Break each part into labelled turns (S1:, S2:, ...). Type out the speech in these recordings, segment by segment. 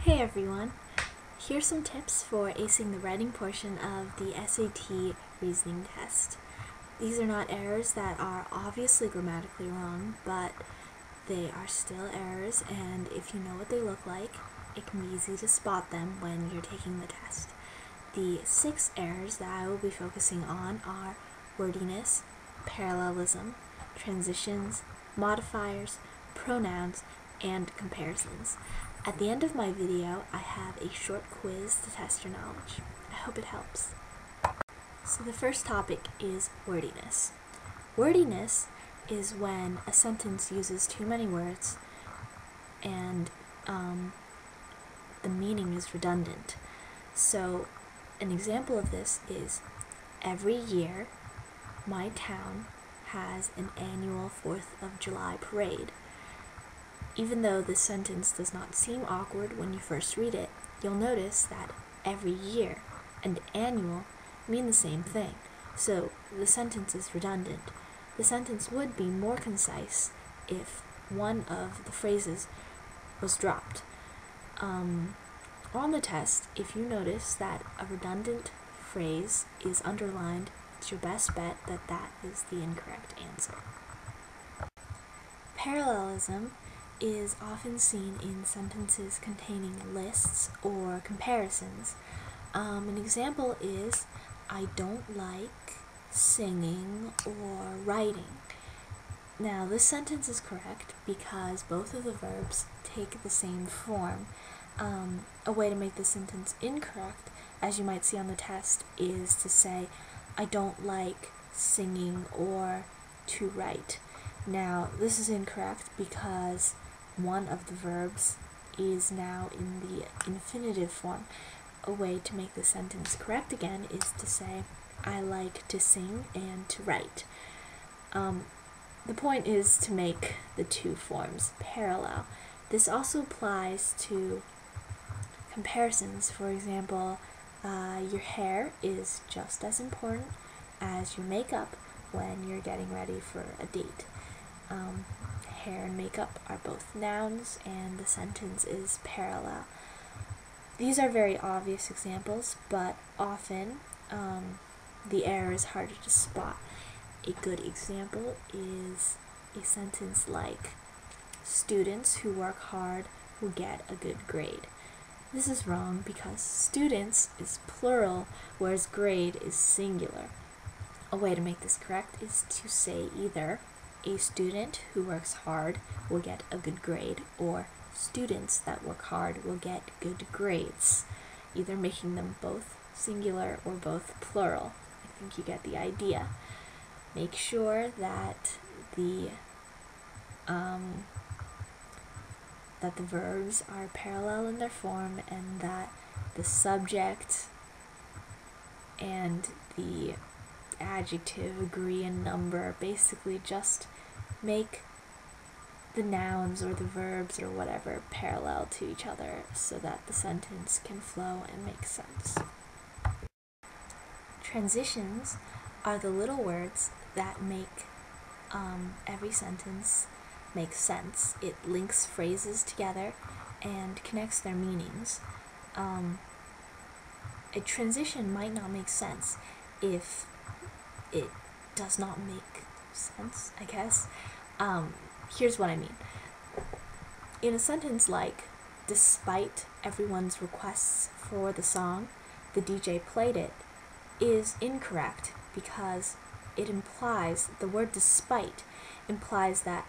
S1: Hey everyone! Here's some tips for acing the writing portion of the SAT reasoning test. These are not errors that are obviously grammatically wrong, but they are still errors, and if you know what they look like, it can be easy to spot them when you're taking the test. The 6 errors that I will be focusing on are wordiness, parallelism, transitions, modifiers, pronouns, and comparisons. At the end of my video, I have a short quiz to test your knowledge. I hope it helps. So the first topic is wordiness. Wordiness is when a sentence uses too many words and the meaning is redundant. So an example of this is, every year my town has an annual 4th of July parade. Even though this sentence does not seem awkward when you first read it, you'll notice that every year and annual mean the same thing, so the sentence is redundant. The sentence would be more concise if one of the phrases was dropped. On the test, if you notice that a redundant phrase is underlined, it's your best bet that that is the incorrect answer. Parallelism is often seen in sentences containing lists or comparisons. An example is, I don't like singing or writing. Now, this sentence is correct because both of the verbs take the same form. A way to make the sentence incorrect, as you might see on the test, is to say, I don't like singing or to write. Now, this is incorrect because one of the verbs is now in the infinitive form. A way to make the sentence correct again is to say, I like to sing and to write. The point is to make the two forms parallel. This also applies to comparisons. For example, your hair is just as important as your makeup when you're getting ready for a date. Hair and makeup are both nouns, and the sentence is parallel. These are very obvious examples, but often the error is harder to spot. A good example is a sentence like, students who work hard will get a good grade. This is wrong because students is plural, whereas grade is singular. A way to make this correct is to say either, a student who works hard will get a good grade, or students that work hard will get good grades, either making them both singular or both plural. I think you get the idea. Make sure that the verbs are parallel in their form, and that the subject and the adjective agree in number. Basically just make the nouns or the verbs or whatever parallel to each other so that the sentence can flow and make sense. Transitions are the little words that make every sentence make sense. It links phrases together and connects their meanings. A transition might not make sense if it does not make sense, I guess. Here's what I mean. In a sentence like, despite everyone's requests for the song, the DJ played it, is incorrect because it implies, the word despite implies that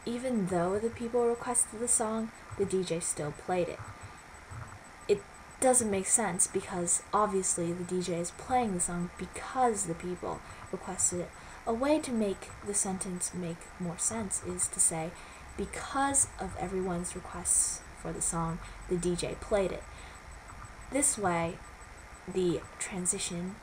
S1: even though the people requested the song, the DJ still played it. It doesn't make sense because obviously the DJ is playing the song because the people requested it. A way to make the sentence make more sense is to say, because of everyone's requests for the song, the DJ played it. This way, the transition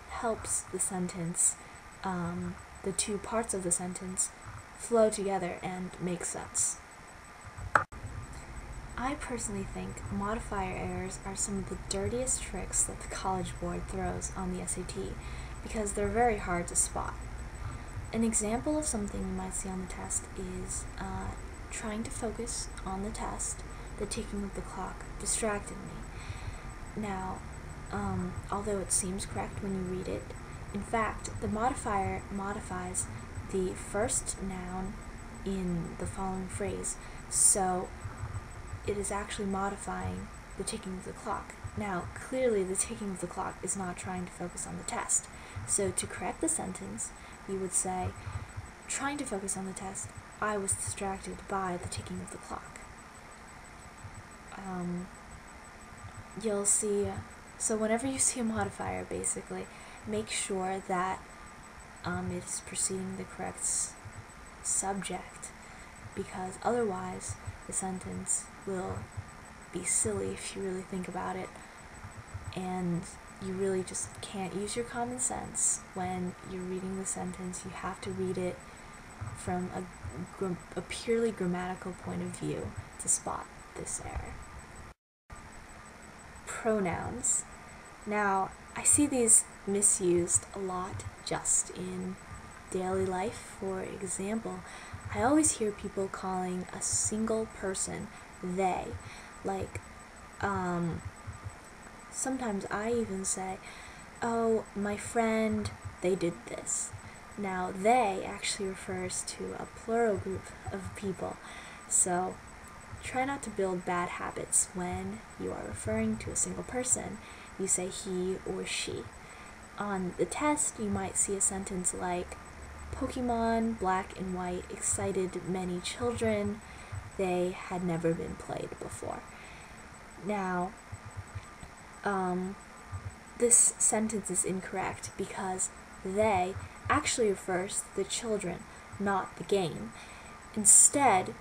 S1: helps the sentence, the two parts of the sentence, flow together and make sense. I personally think modifier errors are some of the dirtiest tricks that the College Board throws on the SAT because they're very hard to spot. An example of something you might see on the test is trying to focus on the test. the ticking of the clock distracted me. Now, although it seems correct when you read it, in fact, the modifier modifies the first noun in the following phrase, so it is actually modifying the ticking of the clock. Now, clearly the ticking of the clock is not trying to focus on the test. So to correct the sentence, you would say, trying to focus on the test, I was distracted by the ticking of the clock. You'll see, so whenever you see a modifier, basically, make sure that it is preceding the correct subject, because otherwise the sentence will be silly if you really think about it, and you really just can't use your common sense when you're reading the sentence. You have to read it from a purely grammatical point of view to spot this error. Pronouns. Now, I see these misused a lot just in daily life. For example, I always hear people calling a single person they. Like, sometimes I even say, oh, my friend, they did this. Now, they actually refers to a plural group of people, so try not to build bad habits when you are referring to a single person. You say he or she. On the test, you might see a sentence like, Pokemon Black and White excited many children. They had never been played before. Now, this sentence is incorrect because they actually refers to the children, not the game. Instead,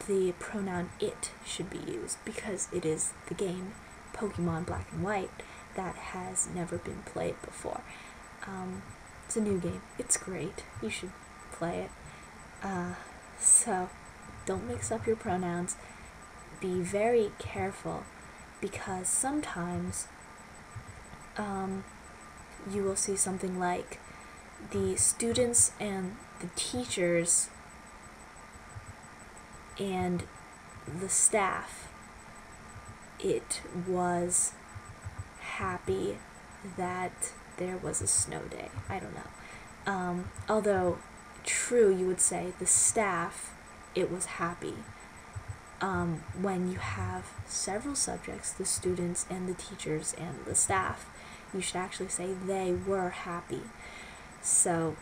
S1: the pronoun it should be used because it is the game Pokemon Black and White that has never been played before. It's a new game. It's great. You should play it. So don't mix up your pronouns. Be very careful because sometimes you will see something like the students and the teachers and the staff, it was happy that there was a snow day. I don't know. Although true, you would say the staff, it was happy. When you have several subjects, the students and the teachers and the staff, you should actually say they were happy. So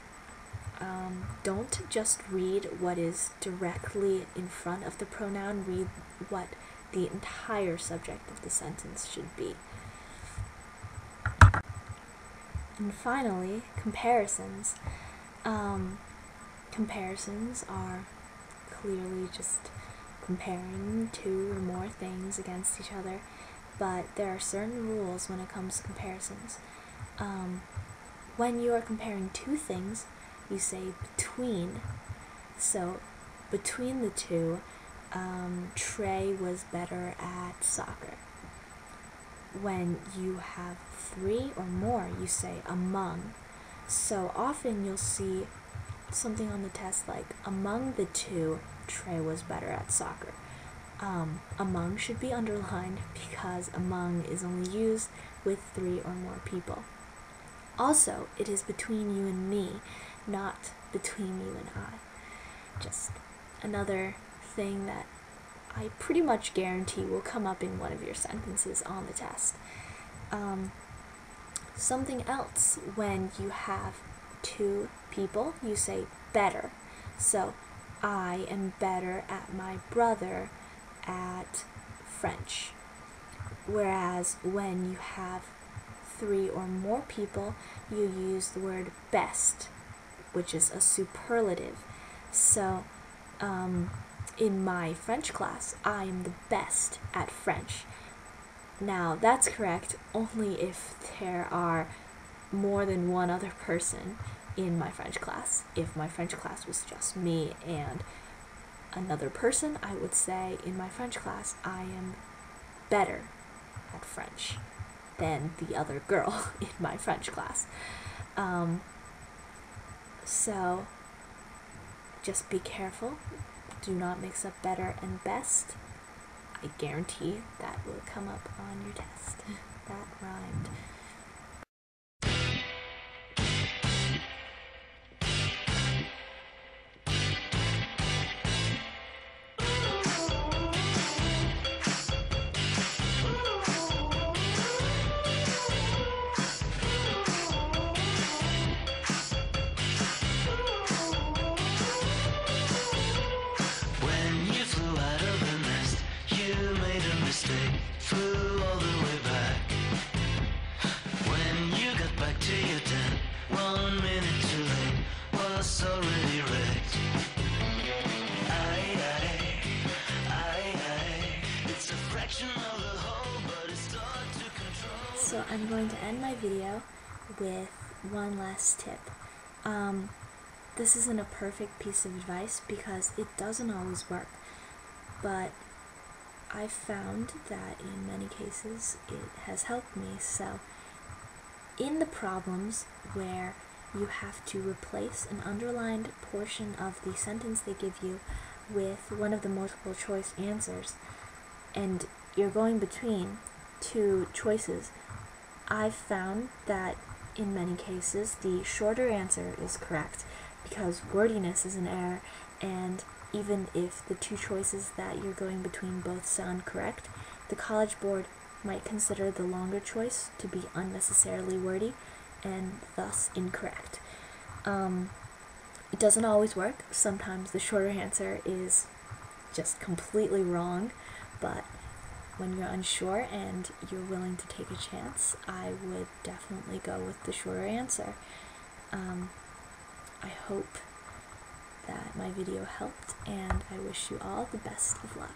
S1: don't just read what is directly in front of the pronoun, read what the entire subject of the sentence should be. And finally, comparisons. Comparisons are clearly just comparing two or more things against each other, but there are certain rules when it comes to comparisons. When you are comparing two things, you say between. So, between the two, Trey was better at soccer. When you have three or more, you say among. So often you'll see something on the test like, among the two, Trey was better at soccer. Among should be underlined because among is only used with three or more people. Also, it is between you and me, not between you and I. Just another thing that I pretty much guarantee will come up in one of your sentences on the test. Something else, when you have two people, you say better. So, I am better at my brother at French. Whereas when you have three or more people, you use the word best, which is a superlative. So, in my French class, I am the best at French. Now, that's correct only if there are more than one other person in my French class. If my French class was just me and another person, I would say in my French class, I am better at French than the other girl in my French class. So, just be careful. Do not mix up better and best. I guarantee that will come up on your test. That rhymed.
S2: Flew all the way back. When you got back to your den, 1 minute too late, was already wrecked. It's a fraction of the whole, but it's hard to control.
S1: So I'm going to end my video with one last tip. This isn't a perfect piece of advice because it doesn't always work, but I've found that in many cases it has helped me. So in the problems where you have to replace an underlined portion of the sentence they give you with one of the multiple choice answers, and you're going between two choices, I've found that in many cases the shorter answer is correct because wordiness is an error, and even if the two choices that you're going between both sound correct, the College Board might consider the longer choice to be unnecessarily wordy and thus incorrect. It doesn't always work. Sometimes the shorter answer is just completely wrong, but when you're unsure and you're willing to take a chance, I would definitely go with the shorter answer. I hope that my video helped, and I wish you all the best of luck.